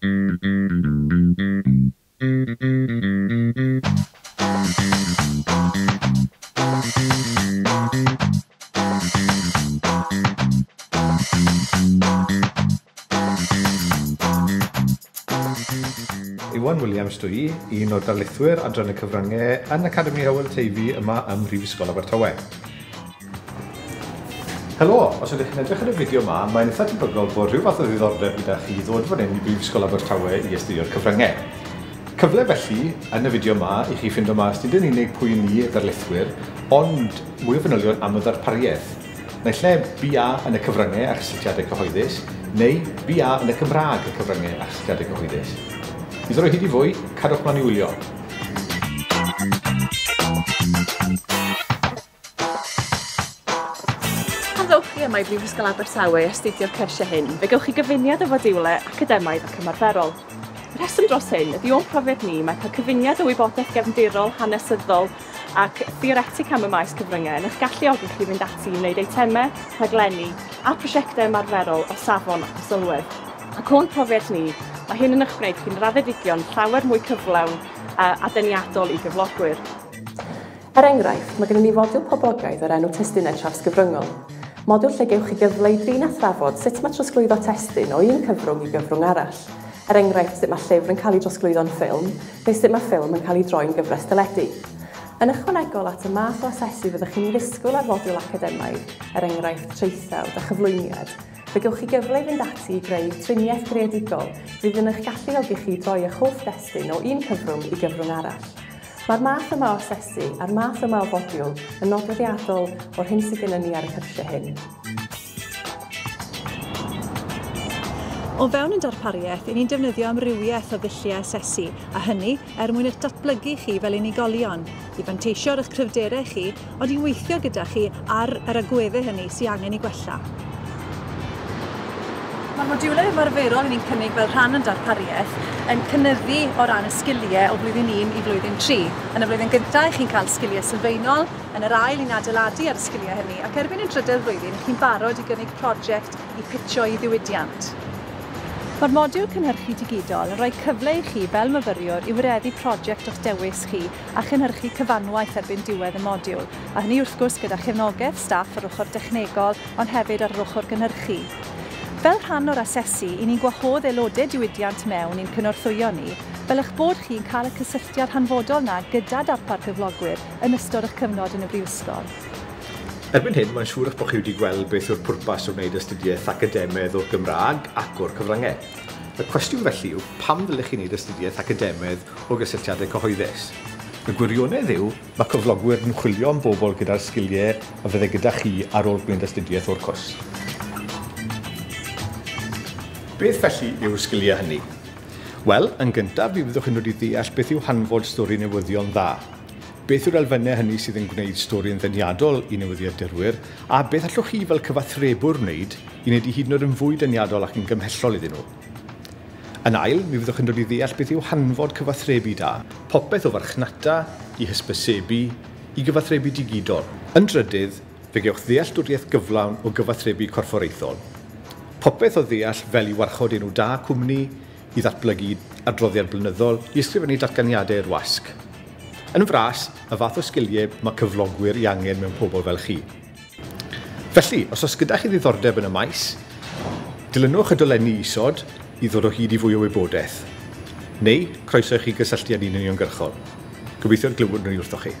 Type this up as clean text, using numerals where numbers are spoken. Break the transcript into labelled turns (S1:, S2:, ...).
S1: Iwan Williams dwi, un o'r darlithwyr adran y cyfryngau yn Academi Abertawe yma ym Prifysgol Abertawe. Helo, os ydych chi'n edrych yn y fideo yma, mae'n eitha debygol bod rhyw fath o ddiddordeb gyda chi ddod fan hyn i Prifysgol Abertawe i astudio'r cyfryngau. Cyfle felly, yn y fideo yma, i chi ffindo mas nid yn unig pwy ni darlithwyr, ond mwy o fanylion am y ddarpariaeth. Neu lle BA yn y cyfryngau a chysylltiadau cyhoeddus, neu BA yn y Cymraeg y cyfryngau a chysylltiadau cyhoeddus. I ddod o hyd i fwy, cadwch mlaen i wylio.
S2: Ddewch chi yma i Prifysgol Abertawe astudio'r cyrsiau hyn, fe gewch chi gyfuniad o fodiwlau academaidd ac ymarferol. Y rheswm dros hyn ydy o'n profiad ni mae cael cyfuniad o wybodaeth gefndirol, hanesyddol ac theoretic am y maes cyfryngau yn eich galluogi chi fynd ati i wneud eitemau, rhaglenni a prosiectau ymarferol o safon ac o sylwedd. Ac o'n profiad ni, mae hyn yn eich gwneud chi'n raddedigion llawer mwy cyflawn a deniadol i gyflogwyr.
S3: Enghraifft, mae gennym ni fodiwl poblogaidd o'r enw testunau trawsgyfryngol. Modiwl lle gewch chi gyfle i drin a thrafod sut mae trosglwyddo testun o un cyfrwng i gyfrwng arall. Enghraifft, sut mae llyfr yn cael ei drosglwyddo'n ffilm, neu sut mae ffilm yn cael ei droi'n gyfres deledu. Yn ychwanegol at y math o asesu fyddwch chi'n ddisgwyl ar fodiwl academaidd, enghraifft traethawd a chyflwyniad, fe gewch chi gyfle i fynd ati i greu triniaeth greadigol fydd yn eich galluogi chi droi eich holl destun o un cyfrwng i gyfrwng arall. Mae'r math yma o asesu a'r math yma o fodiwl yn nodweddiadol o'r hyn sydd gennym ni ar y cyrsiau hyn.
S4: O fewn yn darpariaeth, ni'n defnyddio amrywiaeth o ddulliau asesu, a hynny mwyn eich datblygu chi fel unigolion, i fanteisio'r eich cryfderau chi, ond i weithio gyda chi ar yr agweddau hynny sydd angen i gwella. Mae'r modiwlau ymarferol ni'n cynnig fel rhan yn darpariaeth yn cynyddu o ran y sgiliau o flwyddyn 1 i flwyddyn 3. Yn y flwyddyn gyntaf, chi'n cael sgiliau sylfaenol, yn yr ail i'n adeiladu ar y sgiliau hynny, ac erbyn y drydedd flwyddyn, chi'n barod i gynnig prosiect i pitio i ddiwydiant. Mae'r modiwl cynhyrchu digidol yn rhoi cyfle i chi fel myfyriwr i wireddu prosiect o'ch dewis chi a chynhyrchu cyfanwaith erbyn diwedd y modiwl, a hynny wrth gwrs gyda chefnogaeth staff ar ochr dechnegol, ond hefyd ar ochr gynhyrchu. Fel rhan o'r asesu, ni'n gwahodd aelodau diwydiant mewn i'n cynorthwyo ni, fel eich bod chi'n cael y cysylltiad hanfodol na gyda darpar cyflogwyr yn ystod eich cyfnod yn y brifysgol.
S1: Erbyn hyn, mae'n siŵr eich bod chi wedi gweld beth yw'r pwrpas o wneud astudiaeth academaidd o'r Gymraeg ac o'r cyfryngau. Y cwestiwn felly yw pam ddylech chi wneud astudiaeth academaidd o gysylltiadau cyhoeddus? Y gwirionedd yw, mae cyflogwyr yn chwilio am bobl gyda'r sgiliau a fyddai gyda chi ar ôl gwneud astudiaeth o'r cwrs. Beth felly yw sgiliau hynny? Wel, yn gyntaf, mi fyddwch chi'n dod i ddeall beth yw hanfod stori newyddion dda. Beth yw'r elfennau hynny sydd yn gwneud stori'n ddeniadol i newyddiadurwyr, a beth allwch chi fel cyfathrebwr wneud i wneud i hyd yn oed yn fwy deniadol ac yn gymhellol iddyn nhw. Yn ail, mi fyddwch chi'n dod i ddeall beth yw hanfod cyfathrebu da, popeth o farchnata i hysbysebu i gyfathrebu digidol. Yn drydydd, fe gewch ddealltwriaeth gyflawn o gyfathrebu corfforaethol. Popeth o ddeall fel i warchod enw da cwmni, i ddatblygu adroddiad blynyddol, i ysgrifennu datganiadau i'r wasg. Yn fras, y fath o sgiliau mae cyflogwyr i angen mewn pobl fel chi. Felly, os oes gyda chi ddiddordeb yn y maes, dilynwch y dolenni isod i ddod o hyd i fwy o wybodaeth. Neu, croeso i chi gysylltiad ni'n uniongyrchol. Gobeithio'r glywod nhw wrthoch chi.